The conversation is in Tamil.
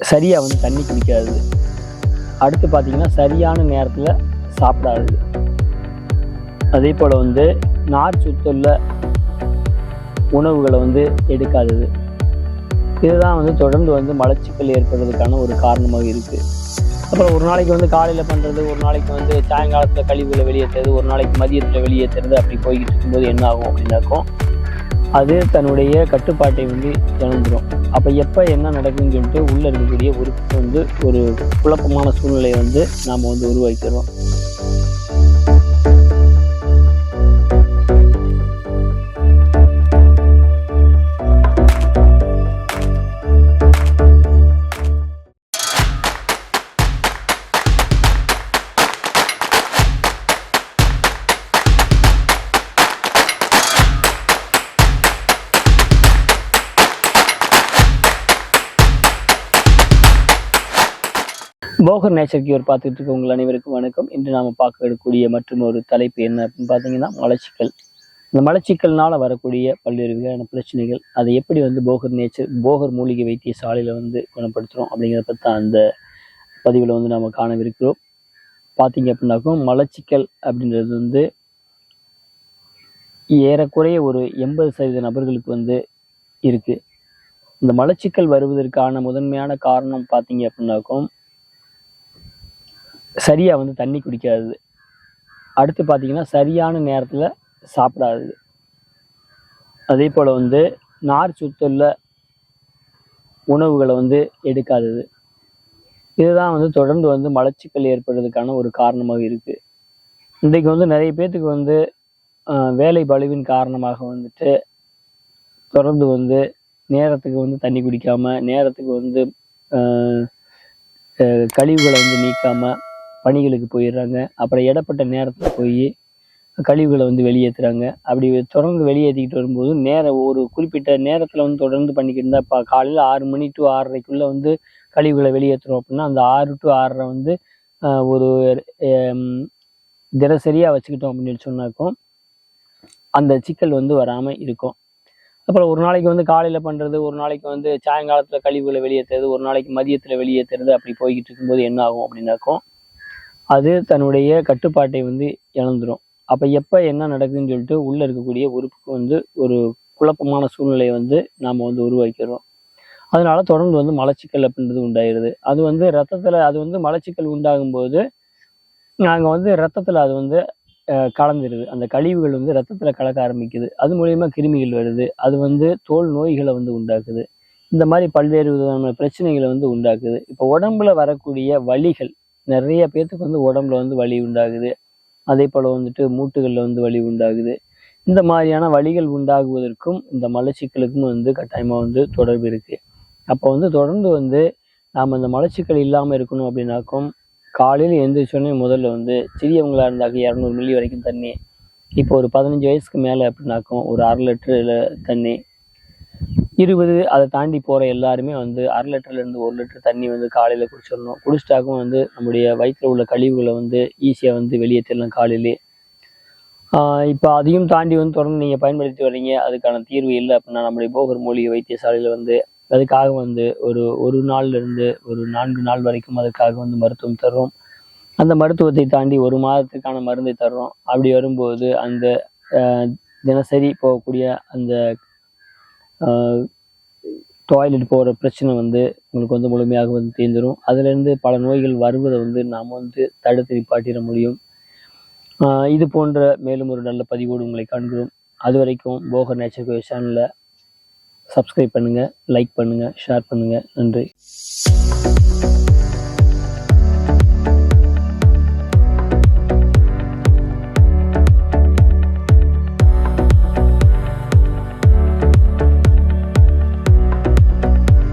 சரியாக வந்து தண்ணி குடிக்காது. அடுத்து பார்த்தீங்கன்னா சரியான நேரத்தில் சாப்பிடாது. அதே போல் வந்து நார் சுத்துள்ள உணவுகளை வந்து எடுக்காதது. இதுதான் வந்து தொடர்ந்து வந்து மலச்சிக்கல் ஏற்படுறதுக்கான ஒரு காரணமாக இருக்குது. அப்புறம் ஒரு நாளைக்கு வந்து காலையில் பண்ணுறது, ஒரு நாளைக்கு வந்து சாயங்காலத்தில் கழிவுகளை வெளியேற்றுறது, ஒரு நாளைக்கு மதியத்தில் வெளியேற்றுறது, அப்படி போய்கிட்டு இருக்கும்போது என்ன ஆகும் அப்படின்னாக்கும் அது தன்னுடைய கட்டுப்பாட்டை வந்து இழந்துடும். அப்போ எப்போ என்ன நடக்குதுன்னு சொல்லிட்டு உள்ளே இருக்கக்கூடிய உறுப்புக்கு வந்து ஒரு குழப்பமான சூழ்நிலையை வந்து நாம் வந்து உருவாக்கிறோம். போகர் நேச்சர் கியூர் பார்த்துட்டு இருக்க உங்கள் அனைவருக்கும் வணக்கம். இன்று நாம் பார்க்கக்கூடிய மற்றும் ஒரு தலைப்பு என்ன அப்படின்னு பார்த்தீங்கன்னா மலச்சிக்கல். இந்த மலச்சிக்கல்னால வரக்கூடிய பல்வேறு வகையான பிரச்சனைகள், அதை எப்படி வந்து போகர் மூலிகை வைத்தியசாலையில் வந்து குணப்படுத்துகிறோம் அப்படிங்கிறத பற்றி அந்த பதிவில் வந்து நாம் காணவிருக்கிறோம். பார்த்தீங்க அப்படின்னாக்கும் மலச்சிக்கல் அப்படின்றது வந்து ஏறக்குறைய ஒரு 80% நபர்களுக்கு வந்து இருக்குது. இந்த மலச்சிக்கல் வருவதற்கான முதன்மையான காரணம் பார்த்தீங்க அப்படின்னாக்கும் சரியாக வந்து தண்ணி குடிக்காது. அடுத்து பார்த்தீங்கன்னா சரியான நேரத்தில் சாப்பிடாது. அதே போல் வந்து நார் சுத்துள்ள உணவுகளை வந்து எடுக்காதது. இதுதான் வந்து தொடர்ந்து வந்து மலச்சிக்கல் ஏற்படுறதுக்கான ஒரு காரணமாக இருக்குது. இன்றைக்கு வந்து நிறைய பேர்த்துக்கு வந்து வேலை பளுவின் காரணமாக வந்துட்டு தொடர்ந்து வந்து நேரத்துக்கு வந்து தண்ணி குடிக்காமல், நேரத்துக்கு வந்து கழிவுகளை வந்து நீக்காமல் பணிகளுக்கு போயிடுறாங்க. அப்புறம் இடப்பட்ட நேரத்தில் போய் கழிவுகளை வந்து வெளியேற்றுறாங்க. அப்படி தொடர்ந்து வெளியேற்றிக்கிட்டு வரும்போது ஒரு குறிப்பிட்ட நேரத்தில் வந்து தொடர்ந்து பண்ணிக்கிட்டு இருந்தால், இப்போ காலையில் 6 மணி to 6:30 வந்து கழிவுகளை வெளியேற்றுறோம் அப்படின்னா, அந்த 6 to 6:30 வந்து ஒரு தினசரியாக வச்சுக்கிட்டோம் அப்படின்னு சொன்னாக்கும் அந்த சிக்கல் வந்து வராமல் இருக்கும். அப்புறம் ஒரு நாளைக்கு வந்து காலையில் பண்ணுறது, ஒரு நாளைக்கு வந்து சாயங்காலத்தில் கழிவுகளை வெளியேற்றுறது, ஒரு நாளைக்கு மதியத்தில் வெளியேற்றுறது, அப்படி போய்கிட்டு இருக்கும்போது என்ன ஆகும் அப்படின்னாக்கும் அது தன்னுடைய கட்டுப்பாட்டை வந்து இழந்துடும். அப்போ எப்போ என்ன நடக்குதுன்னு சொல்லிட்டு உள்ளே இருக்கக்கூடிய உறுப்புக்கு வந்து ஒரு குழப்பமான சூழ்நிலையை வந்து நாம் வந்து உருவாக்கிறோம். அதனால தொடர்ந்து வந்து மலச்சிக்கல் அப்படின்றது உண்டாயிருது. அது வந்து அது வந்து மலச்சிக்கல் உண்டாகும்போது நாங்கள் வந்து ரத்தத்தில் அது வந்து கலந்துருது. அந்த கழிவுகள் வந்து ரத்தத்தில் கலக்க ஆரம்பிக்குது. அது மூலயமா கிருமிகள் வருது. அது வந்து தோல் நோய்களை வந்து உண்டாக்குது. இந்த மாதிரி பல்வேறு விதமான பிரச்சனைகளை வந்து உண்டாக்குது. இப்போ உடம்புல வரக்கூடிய வலிகள், நிறைய பேர்த்துக்கு வந்து உடம்புல வந்து வலி உண்டாகுது. அதே போல் வந்துட்டு மூட்டுகளில் வந்து வலி உண்டாகுது. இந்த மாதிரியான வலிகள் உண்டாகுவதற்கும் இந்த மலச்சிக்கலுக்கும் வந்து கட்டாயமாக வந்து தொடர்பு இருக்குது. அப்போ வந்து தொடர்ந்து வந்து நாம் அந்த மலச்சிக்கல் இல்லாமல் இருக்கணும் அப்படின்னாக்கும் காலையில் எழுந்திரிச்சோடனே முதல்ல வந்து சிறியவங்களாக இருந்தாக்க 200 மில்லி வரைக்கும் தண்ணி. இப்போ ஒரு 15 வயசுக்கு மேலே அப்படின்னாக்கும் ஒரு 1/2 லிட்டரில் தண்ணி. 20 அதை தாண்டி போகிற எல்லாருமே வந்து 1/2 லிட்டர்லேருந்து 1 லிட்டர் தண்ணி வந்து காலையில் குடிச்சிடணும். குடிச்சிட்டாக்கும் வந்து நம்முடைய வயிற்றில் உள்ள கழிவுகளை வந்து ஈஸியாக வந்து வெளியேற்றிடலாம் காலையிலே. இப்போ அதையும் தாண்டி வந்து தொடர்ந்து நீங்கள் பயன்படுத்தி வர்றீங்க, அதுக்கான தீர்வு இல்லை அப்படின்னா நம்முடைய போகர் மூலிகை வைத்தியசாலையில் வந்து அதுக்காக வந்து ஒரு நாள்லேருந்து ஒரு 4 நாள் வரைக்கும் அதுக்காக வந்து மருத்துவம் தர்றோம். அந்த மருத்துவத்தை தாண்டி 1 மாதத்துக்கான மருந்தை தர்றோம். அப்படி வரும்போது அந்த தினசரி போகக்கூடிய அந்த டாய்லெட் போகிற பிரச்சனை வந்து உங்களுக்கு வந்து முழுமையாக வந்து தீர்ந்துடும். அதுலேருந்து பல நோய்கள் வருவதை வந்து நாம் வந்து தடுத்து நிப்பாட்டிட முடியும். இது போன்ற மேலும் ஒரு நல்ல பதிவோடு உங்களை காண்கிறோம். அது வரைக்கும் போகர் நேச்சர் கியூர் சேனலை சப்ஸ்கிரைப் பண்ணுங்கள், லைக் பண்ணுங்கள், ஷேர் பண்ணுங்கள். நன்றி.